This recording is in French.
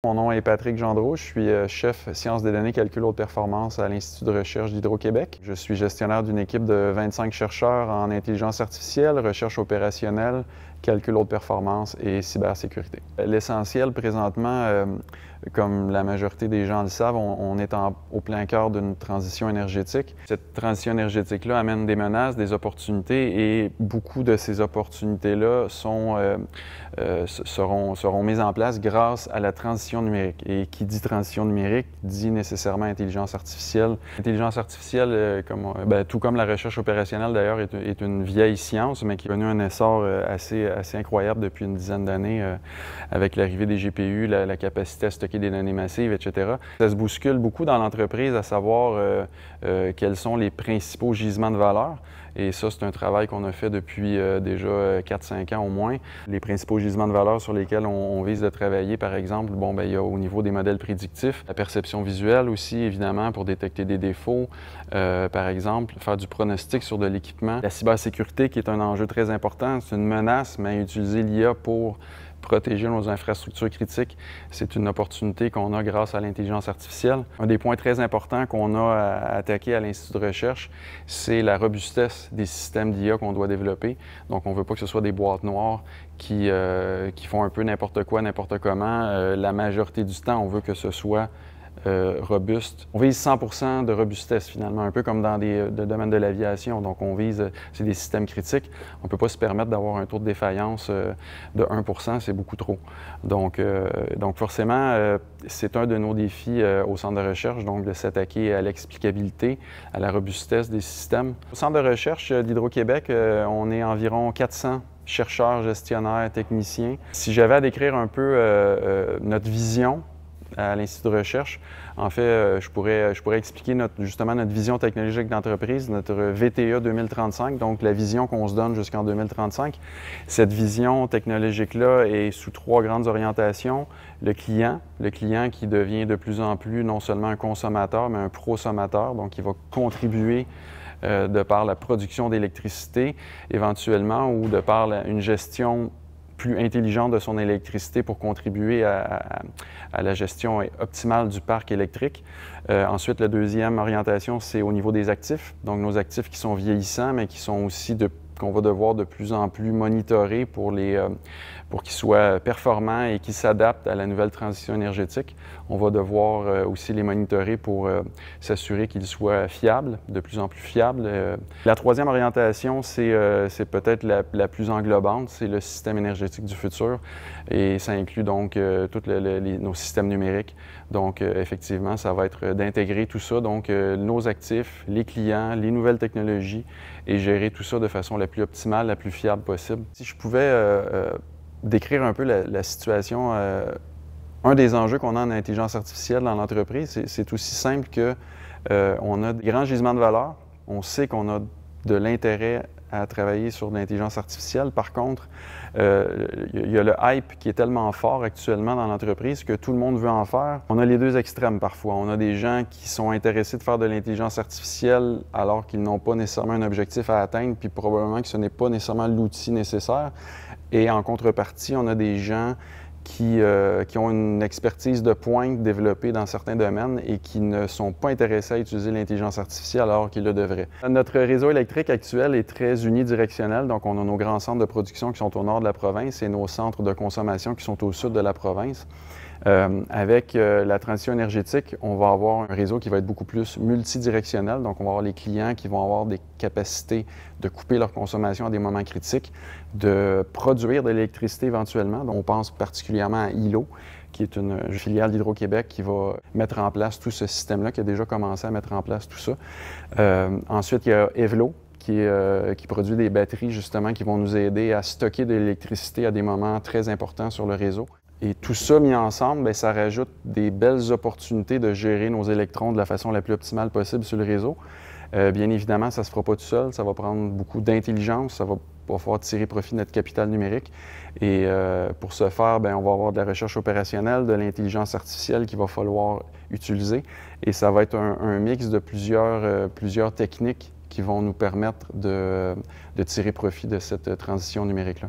Mon nom est Patrick Gendreau, je suis chef sciences des données, calcul haute performance à l'Institut de recherche d'Hydro-Québec. Je suis gestionnaire d'une équipe de 25 chercheurs en intelligence artificielle, recherche opérationnelle, calcul haute performance et cybersécurité. L'essentiel présentement, comme la majorité des gens le savent, on est au plein cœur d'une transition énergétique. Cette transition énergétique-là amène des menaces, des opportunités et beaucoup de ces opportunités-là seront mises en place grâce à la transition numérique. Et qui dit transition numérique dit nécessairement intelligence artificielle. L'intelligence artificielle, tout comme la recherche opérationnelle d'ailleurs, est une vieille science, mais qui a connu un essor assez incroyable depuis une dizaine d'années avec l'arrivée des GPU, la capacité à stocker des données massives, etc. Ça se bouscule beaucoup dans l'entreprise à savoir quels sont les principaux gisements de valeur. Et ça, c'est un travail qu'on a fait depuis déjà 4-5 ans au moins. Les principaux gisements de valeur sur lesquels on vise de travailler, par exemple, il y a au niveau des modèles prédictifs, la perception visuelle aussi, évidemment, pour détecter des défauts. Par exemple, faire du pronostic sur de l'équipement. La cybersécurité, qui est un enjeu très important, c'est une menace, mais utiliser l'IA pour protéger nos infrastructures critiques, c'est une opportunité qu'on a grâce à l'intelligence artificielle. Un des points très importants qu'on a à attaquer à l'Institut de recherche, c'est la robustesse des systèmes d'IA qu'on doit développer. Donc, on ne veut pas que ce soit des boîtes noires qui font un peu n'importe quoi, n'importe comment. La majorité du temps, on veut que ce soit robuste. On vise 100% de robustesse finalement, un peu comme dans le domaine de l'aviation. Donc on vise, c'est des systèmes critiques. On ne peut pas se permettre d'avoir un taux de défaillance de 1%, c'est beaucoup trop. Donc forcément, c'est un de nos défis au centre de recherche, donc de s'attaquer à l'explicabilité, à la robustesse des systèmes. Au centre de recherche d'Hydro-Québec, on est environ 400 justionnaires, gestionnaires, techniciens. Si j'avais à décrire un peu notre vision à l'Institut de recherche. En fait, je pourrais expliquer justement notre vision technologique d'entreprise, notre VTE 2035, donc la vision qu'on se donne jusqu'en 2035. Cette vision technologique-là est sous 3 grandes orientations. Le client qui devient de plus en plus non seulement un consommateur, mais un prosommateur, donc qui va contribuer de par la production d'électricité éventuellement ou de par une gestion plus intelligente de son électricité pour contribuer à la gestion optimale du parc électrique. Ensuite, la deuxième orientation, c'est au niveau des actifs. Donc, nos actifs qui sont vieillissants, mais qui sont aussi qu'on va devoir de plus en plus monitorer pour qu'ils soient performants et qu'ils s'adaptent à la nouvelle transition énergétique. On va devoir aussi les monitorer pour s'assurer qu'ils soient fiables, de plus en plus fiables. La troisième orientation, c'est peut-être la plus englobante, c'est le système énergétique du futur et ça inclut donc tous nos systèmes numériques. Donc, effectivement, ça va être d'intégrer tout ça, donc nos actifs, les clients, les nouvelles technologies et gérer tout ça de façon la plus optimale, la plus fiable possible. Si je pouvais décrire un peu la situation, un des enjeux qu'on a en intelligence artificielle dans l'entreprise, c'est aussi simple que on a des grands gisements de valeur, on sait qu'on a de l'intérêt à travailler sur l'intelligence artificielle. Par contre, il y a le hype qui est tellement fort actuellement dans l'entreprise que tout le monde veut en faire. On a les deux extrêmes parfois. On a des gens qui sont intéressés de faire de l'intelligence artificielle alors qu'ils n'ont pas nécessairement un objectif à atteindre, puis probablement que ce n'est pas nécessairement l'outil nécessaire. Et en contrepartie, on a des gens qui ont une expertise de pointe développée dans certains domaines et qui ne sont pas intéressés à utiliser l'intelligence artificielle alors qu'ils le devraient. Notre réseau électrique actuel est très unidirectionnel, donc on a nos grands centres de production qui sont au nord de la province et nos centres de consommation qui sont au sud de la province. Avec la transition énergétique, on va avoir un réseau qui va être beaucoup plus multidirectionnel. Donc, on va avoir les clients qui vont avoir des capacités de couper leur consommation à des moments critiques, de produire de l'électricité éventuellement. Donc, on pense particulièrement à ILO, qui est une filiale d'Hydro-Québec qui va mettre en place tout ce système-là, qui a déjà commencé à mettre en place tout ça. Ensuite, il y a Evlo, qui produit des batteries, justement, qui vont nous aider à stocker de l'électricité à des moments très importants sur le réseau. Et tout ça mis ensemble, bien, ça rajoute des belles opportunités de gérer nos électrons de la façon la plus optimale possible sur le réseau. Bien évidemment, ça ne se fera pas tout seul, ça va prendre beaucoup d'intelligence, ça va falloir tirer profit de notre capital numérique. Et pour ce faire, bien, on va avoir de la recherche opérationnelle, de l'intelligence artificielle qu'il va falloir utiliser. Et ça va être un mix de plusieurs techniques qui vont nous permettre de tirer profit de cette transition numérique-là.